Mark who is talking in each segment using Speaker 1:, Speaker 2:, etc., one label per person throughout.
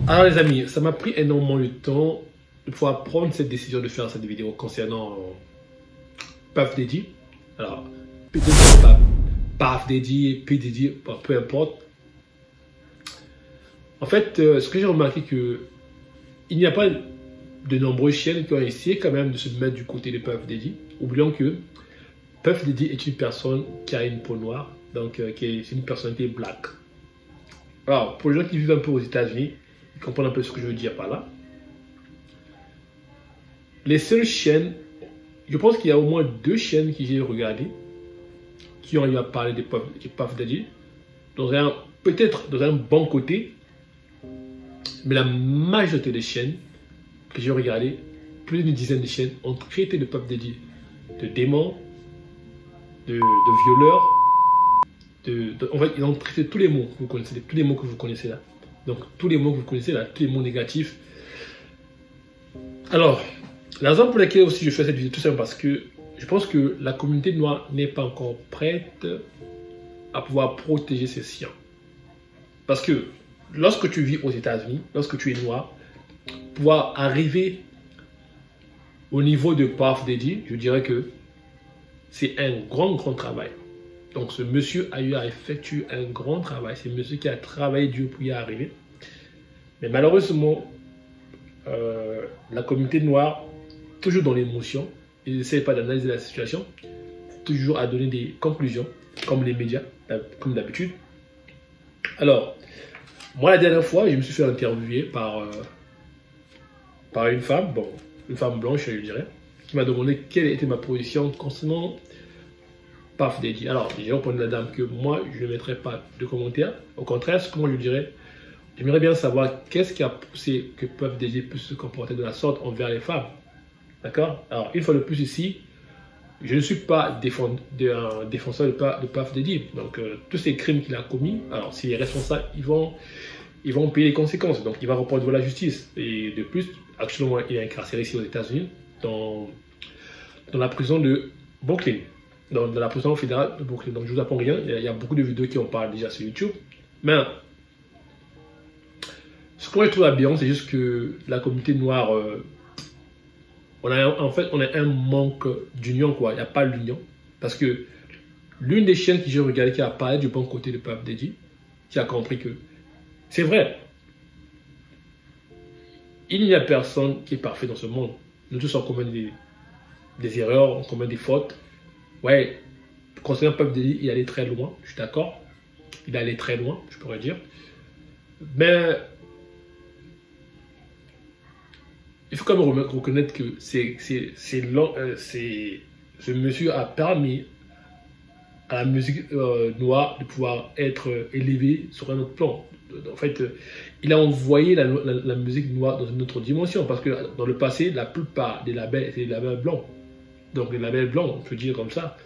Speaker 1: Alors les amis, ça m'a pris énormément de temps de pouvoir prendre cette décision de faire cette vidéo concernant Puff Daddy. Alors, peut-être pas Puff Daddy, P Diddy, peu importe. En fait, ce que j'ai remarqué que il n'y a pas de nombreuses chaînes qui ont essayé quand même de se mettre du côté de Puff Daddy. Oublions que Puff Daddy est une personne qui a une peau noire, donc c'est une personnalité black. Alors, pour les gens qui vivent un peu aux États-Unis, ils comprennent un peu ce que je veux dire par là. Les seules chaînes, je pense qu'il y a au moins 2 chaînes que j'ai regardées qui ont eu à parler de Puff Daddy, peut-être dans un bon côté, mais la majorité des chaînes que j'ai regardées, plus d'une dizaine de chaînes, ont traité de Puff Daddy de démon, de violeur, en fait, ils ont traité tous les mots que vous connaissez, tous les mots que vous connaissez là. Donc, tous les mots que vous connaissez là, tous les mots négatifs. Alors, la raison pour laquelle aussi je fais cette vidéo, tout simplement parce que je pense que la communauté noire n'est pas encore prête à pouvoir protéger ses siens. Parce que lorsque tu vis aux États-Unis, lorsque tu es noir, pouvoir arriver au niveau de Puff Daddy, je dirais que c'est un grand travail. Donc ce monsieur a eu à effectuer un grand travail. C'est un monsieur qui a travaillé dur pour y arriver. Mais malheureusement, la communauté noire, toujours dans l'émotion, ils n'essayent pas d'analyser la situation, toujours à donner des conclusions, comme les médias, comme d'habitude. Alors, moi la dernière fois, je me suis fait interviewer par une femme, bon, une femme blanche, je dirais, qui m'a demandé quelle était ma position concernant Puff Daddy. Alors, j'ai répondu à la dame que moi, je ne mettrai pas de commentaires. Au contraire, ce que moi je dirais, j'aimerais bien savoir qu'est-ce qui a poussé que Puff Daddy puisse se comporter de la sorte envers les femmes. D'accord? Alors, une fois de plus ici, je ne suis pas un défenseur de Puff Daddy. Donc, tous ces crimes qu'il a commis, alors s'il est responsable, ils vont payer les conséquences. Donc, il va reprendre devant la justice. Et de plus, actuellement, il est incarcéré ici aux États-Unis, dans la prison de Brooklyn. Dans la prison fédérale de Brooklyn. Donc je vous apprends rien, il y a beaucoup de vidéos qui en parlent déjà sur YouTube. Mais ce que je trouve aberrant, c'est juste que la communauté noire, on a un manque d'union, quoi. Il n'y a pas l'union. Parce que l'une des chaînes que j'ai regardées qui a parlé du bon côté de Puff Daddy, qui a compris que c'est vrai. Il n'y a personne qui est parfait dans ce monde. Nous tous on commet des erreurs, on commet des fautes. Ouais, concernant Puff Daddy, il allait très loin, je suis d'accord. Il allait très loin, je pourrais dire. Mais il faut quand même reconnaître que ce monsieur a permis à la musique noire de pouvoir être élevée sur un autre plan. En fait, il a envoyé la musique noire dans une autre dimension. Parce que dans le passé, la plupart des labels étaient des labels blancs. Donc les labels blancs, on peut dire comme ça,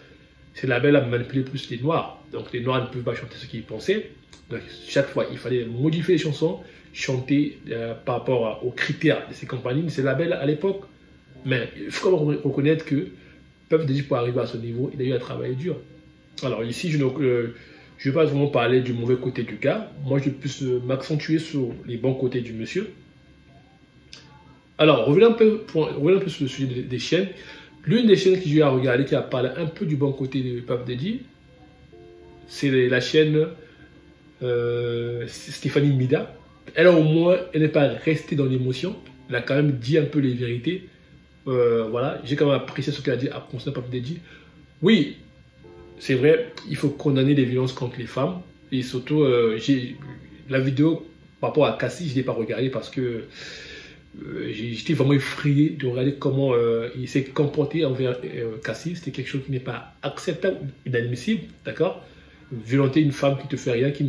Speaker 1: ces labels a manipulé plus les noirs. Donc les noirs ne peuvent pas chanter ce qu'ils pensaient. Donc chaque fois, il fallait modifier les chansons, chanter par rapport aux critères de ces compagnies, de ces labels à l'époque. Mais il faut quand même reconnaître que Puff Daddy, pour arriver à ce niveau, il a eu à travailler dur. Alors ici, je ne vais pas vraiment parler du mauvais côté du gars. Moi, je vais plus m'accentuer sur les bons côtés du monsieur. Alors, revenons un peu sur le sujet des chaînes. L'une des chaînes que j'ai regardé qui a parlé un peu du bon côté de Puff Daddy, c'est la chaîne Stéphanie Mida. Elle, au moins, elle n'est pas restée dans l'émotion. Elle a quand même dit un peu les vérités. Voilà, j'ai quand même apprécié ce qu'elle a dit à concernant Puff Daddy. Oui, c'est vrai, il faut condamner les violences contre les femmes. Et surtout, la vidéo par rapport à Cassie, je ne l'ai pas regardée parce que j'étais vraiment effrayé de regarder comment il s'est comporté envers Cassie. C'était quelque chose qui n'est pas acceptable, inadmissible, d'accord? Violenter une femme qui ne te fait rien, qui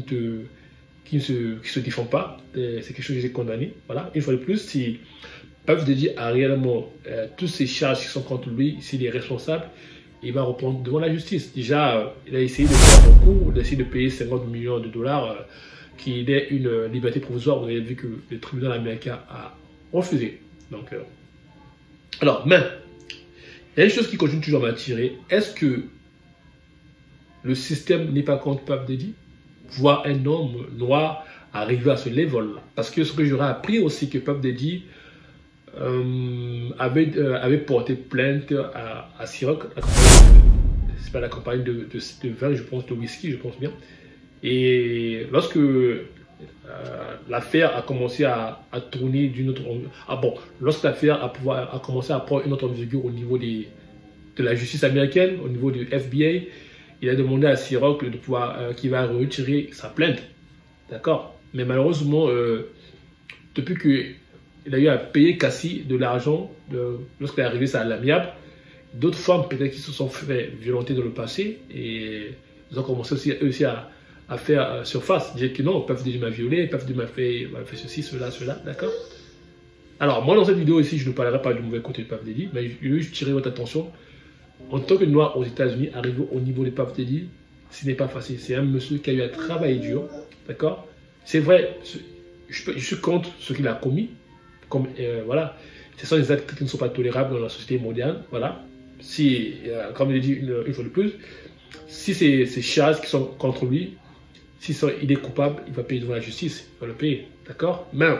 Speaker 1: ne se défend pas, c'est quelque chose que j'ai condamné. Voilà, une fois de plus, si Puff Daddy a réellement toutes ces charges qui sont contre lui, s'il est responsable, il va reprendre devant la justice. Déjà, il a essayé de faire beaucoup, il a essayé de payer 50 millions de dollars, qui est une liberté provisoire. Vous avez vu que le tribunal américain a refusé. Donc, alors, mais, il y a une chose qui continue toujours à m'attirer. Est-ce que le système n'est pas contre Puff Daddy? Voir un homme noir arriver à ce level-là. Parce que ce que j'aurais appris aussi, que Puff Daddy avait porté plainte à Ciroc, c'est pas la compagnie de vin, je pense, de whisky, je pense bien. Et lorsque l'affaire a commencé à tourner d'une autre... lorsque l'affaire a commencé à prendre une autre envergure au niveau de la justice américaine, au niveau du FBI, il a demandé à Ciroc de pouvoir qu'il va retirer sa plainte. D'accord? Mais malheureusement, depuis qu'il a eu à payer Cassie de l'argent lorsqu'il est arrivé à l'amiable, d'autres femmes peut-être qui se sont fait violenter dans le passé et ils ont commencé aussi à faire surface, dire que non, Puff Daddy m'a violé, Puff Daddy m'a fait ceci, cela, d'accord? Alors moi dans cette vidéo ici, je ne parlerai pas du mauvais côté de Puff Daddy, mais je veux juste tirer votre attention. En tant que noir aux États-Unis, arriver au niveau de Puff Daddy, ce n'est pas facile. C'est un monsieur qui a eu à travailler dur, d'accord? C'est vrai, je suis contre ce qu'il a commis, comme voilà, ce sont des actes qui ne sont pas tolérables dans la société moderne, voilà. Si, comme je l'ai dit une fois de plus, si c'est ces charges qui sont contre lui, il est coupable, il va payer devant la justice, il va le payer, d'accord? Mais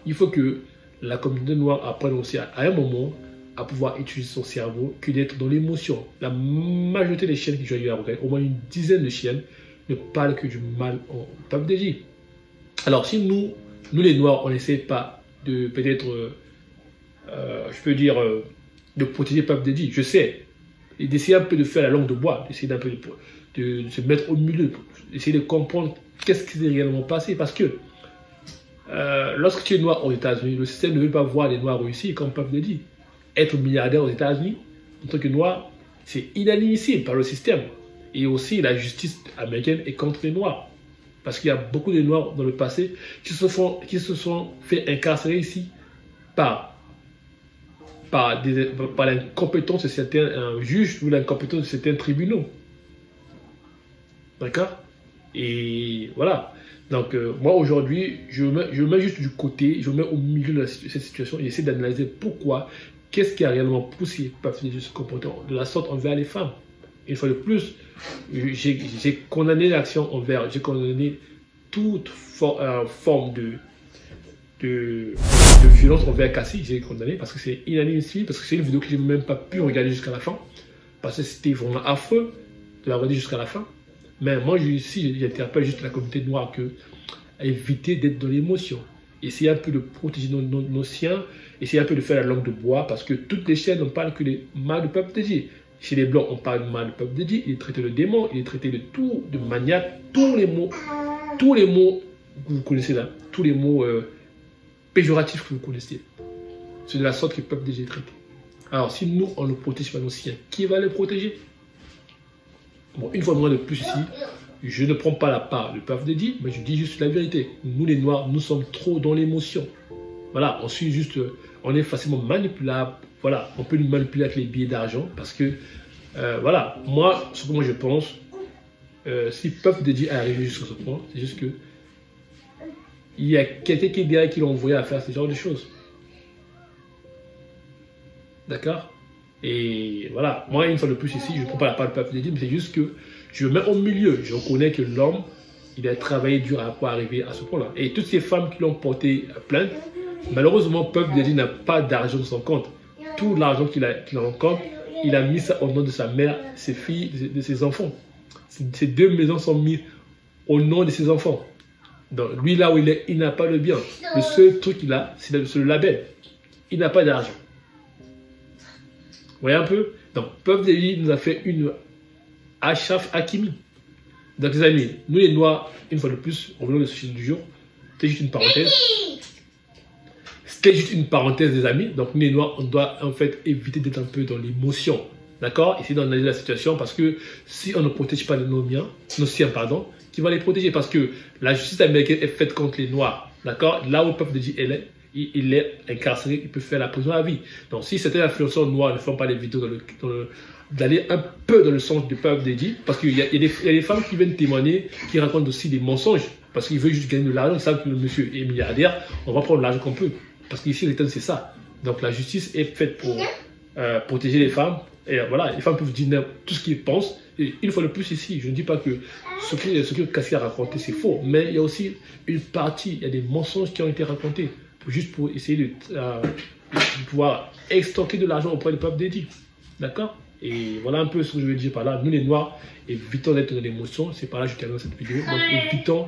Speaker 1: il faut que la communauté noire apprenne aussi à un moment à pouvoir utiliser son cerveau que d'être dans l'émotion. La majorité des chiennes qui jouent à regarder, au moins une dizaine de chiennes, ne parlent que du mal en Puff Daddy. Alors si nous les noirs, on n'essaie pas de peut-être, je peux dire, de protéger Puff Daddy, je sais, et d'essayer un peu de faire la langue de bois, d'essayer d'un peu de se mettre au milieu, d'essayer de comprendre qu'est-ce qui s'est réellement passé, parce que lorsque tu es noir aux États-Unis, le système ne veut pas voir les noirs réussir comme Puff Daddy. Être milliardaire aux États-Unis en tant que noir, c'est inadmissible par le système. Et aussi, la justice américaine est contre les noirs. Parce qu'il y a beaucoup de noirs dans le passé qui se sont fait incarcérer ici par l'incompétence de certains juges ou l'incompétence de certains tribunaux. D'accord? Et voilà. Donc, moi aujourd'hui, je me mets juste du côté, je me mets au milieu de cette situation et j'essaie d'analyser pourquoi, qu'est-ce qui a réellement poussé Puff Daddy de se comporter de la sorte envers les femmes. Une fois de plus, j'ai condamné l'action j'ai condamné toute forme de violence envers Cassie, j'ai condamné parce que c'est inadmissible, parce que c'est une vidéo que je n'ai même pas pu regarder jusqu'à la fin, parce que c'était vraiment affreux de la regarder jusqu'à la fin. Mais moi, ici, j'interpelle juste la communauté noire à éviter d'être dans l'émotion. Essayer un peu de protéger nos siens, essayer un peu de faire la langue de bois, parce que toutes les chaînes, on parle que des mal de Puff Daddy. Chez les Blancs, on parle mal de Puff Daddy, il est traité de démon, il est traité de tout, de maniaque, tous les mots que vous connaissez là, tous les mots péjoratifs que vous connaissez. C'est de la sorte que Puff Daddy est traité. Alors, si nous, on ne protège pas nos siens, qui va les protéger? Bon, une fois de plus ici, je ne prends pas la part de Puff Daddy, mais je dis juste la vérité. Nous, les Noirs, nous sommes trop dans l'émotion. Voilà, on est facilement manipulable. Voilà, on peut nous manipuler avec les billets d'argent parce que, voilà, ce que moi je pense, si Puff Daddy est arrivé jusqu'à ce point, c'est juste que il y a quelqu'un qui est derrière qui l'a envoyé à faire ce genre de choses. D'accord? Et voilà, moi, une fois de plus ici, je ne prends pas la part de Puff Daddy, mais c'est juste que je me mets au milieu. Je reconnais que l'homme, il a travaillé dur pour arriver à ce point-là. Et toutes ces femmes qui l'ont porté plainte, malheureusement, Puff Daddy n'a pas d'argent dans son compte. Tout l'argent qu'il a en compte, il a mis ça au nom de sa mère, ses filles, de ses enfants. Ces deux maisons sont mises au nom de ses enfants. Donc, lui, là où il est, il n'a pas le bien. Le seul truc qu'il a, c'est le label. Il n'a pas d'argent. Vous voyez un peu? Donc, Puff Daddy nous a fait une Achraf Hakimi. Donc, les amis, nous les Noirs, une fois de plus, revenons au sujet du jour. C'était juste une parenthèse. C'était juste une parenthèse, les amis. Donc, nous les Noirs, on doit en fait éviter d'être un peu dans l'émotion. D'accord? Essayer d'analyser la situation parce que si on ne protège pas nos siens, pardon, qui va les protéger? Parce que la justice américaine est faite contre les Noirs. D'accord? Là où Puff Daddy il est incarcéré, il peut faire la prison à vie. Donc, si certains influenceurs noirs ne font pas des vidéos d'aller un peu dans le sens de Puff Daddy, parce qu'il y a des femmes qui viennent témoigner, qui racontent aussi des mensonges, parce qu'ils veulent juste gagner de l'argent, ils savent que le monsieur est milliardaire, on va prendre l'argent qu'on peut. Parce qu'ici, c'est ça. Donc, la justice est faite pour protéger les femmes. Et voilà, les femmes peuvent dire tout ce qu'ils pensent, Et une fois de plus ici, je ne dis pas que ce que Cassie a raconté, c'est faux, mais il y a aussi une partie, il y a des mensonges qui ont été racontés, juste pour essayer de pouvoir extorquer de l'argent auprès du peuple dédié. D'accord? Et voilà un peu ce que je veux dire par là. Nous les Noirs, évitons d'être dans l'émotion. C'est par là que je termine cette vidéo. Donc évitons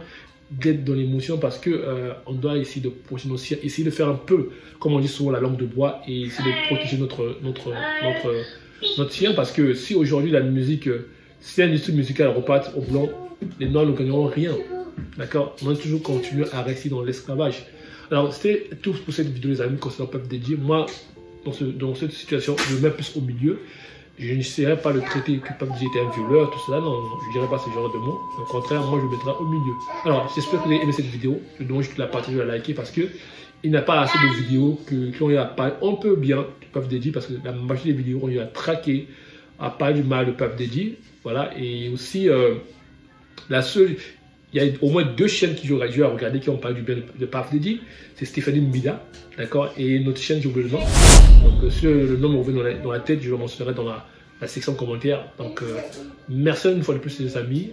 Speaker 1: d'être dans l'émotion parce que on doit essayer de protéger nos siens, essayer de faire un peu, comme on dit souvent, la langue de bois et essayer de protéger notre sien. Parce que si aujourd'hui la musique, si l'industrie musicale repart au blanc, les Noirs ne gagneront rien. D'accord? On va toujours continuer à rester dans l'esclavage. Alors c'était tout pour cette vidéo les amis concernant le peuple dédié. Moi, dans cette situation, je me mets plus au milieu. Je n'essaierai pas de traiter que Pape Dj était un violeur, tout cela, non, je ne dirai pas ce genre de mots. Au contraire, moi je me mettrai au milieu. Alors, j'espère que vous avez aimé cette vidéo. Je demande juste de la partager, de la liker parce que il n'y a pas assez de vidéos qui ont eu à parler un peu bien du Pape Dj parce que la majorité des vidéos ont eu à traquer, à parler du mal de Pape Dj. Voilà, et aussi, il y a au moins 2 chaînes que j'aurais dû regarder qui ont parlé du bien de Pape Dj. C'est Stéphanie Mbida, d'accord, et notre chaîne, j'ai oublié le nom. Donc, si le nom me revient dans la tête, je le mentionnerai dans la section commentaires. Donc, merci une fois de plus les amis.